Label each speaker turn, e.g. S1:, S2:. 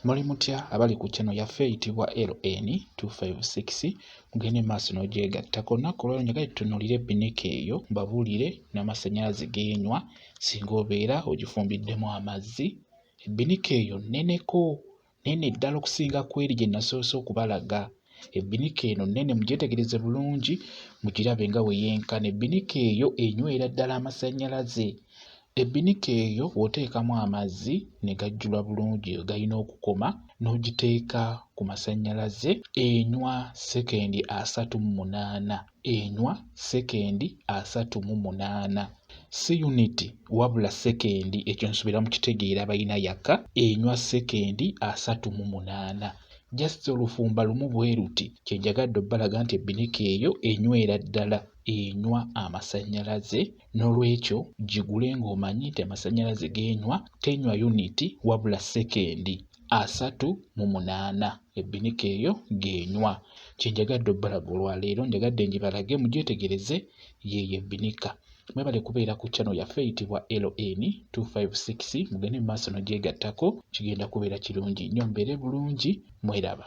S1: Muli mutya abali ku channel yaffe eyitibwa LN256 mugende maaso n'ogyegattako. Olunaku olwaleero njagala tutunuulire Ebinika eyo mbabuulire n'amasanyalaze genywa singa obeera ogifumbiddemu amazzi. Ebinika eyo nneneko, nnene ddala okusinga ku eri gye nasoose okubalaga. Ebinika eno nnene, mugyetegereze bulungi mugirabe nga bwe yenkana. Ebinika eyo enywera ddala amasanyalaze. Ebinika eyo bw'oteekamu amazzi ne gajjula bulungi galina okukoma n'ogiteeka ku masanyalaze enywa sekendi 38. Enywa sekendi 38. Si uniti wabula sekendi, ekyo nsubira mu kitegeera balina yaka, enywa sekendi 38. Just olufumba lumu bwe luti kye njagadde obbalaga nti Ebinika eyo enywera ddala enywa amasanyalaze. N'olwekyo gigule ng'omanyi nti amasanyalaze genywa tenywa uniti wabula sekendi 38. Ebinika eyo genywa. Kye njagadde obbalaga olwaleero, njagadde ngibalage mugyetegereze yeeyo Ebinika. Mwebale kubeera ku channel yaffe eyitibwa LN256 mugende mu maaso n'ogyegattako, kigenda kubeera kirungi nnyo. Mbeere bulungi, mweraba.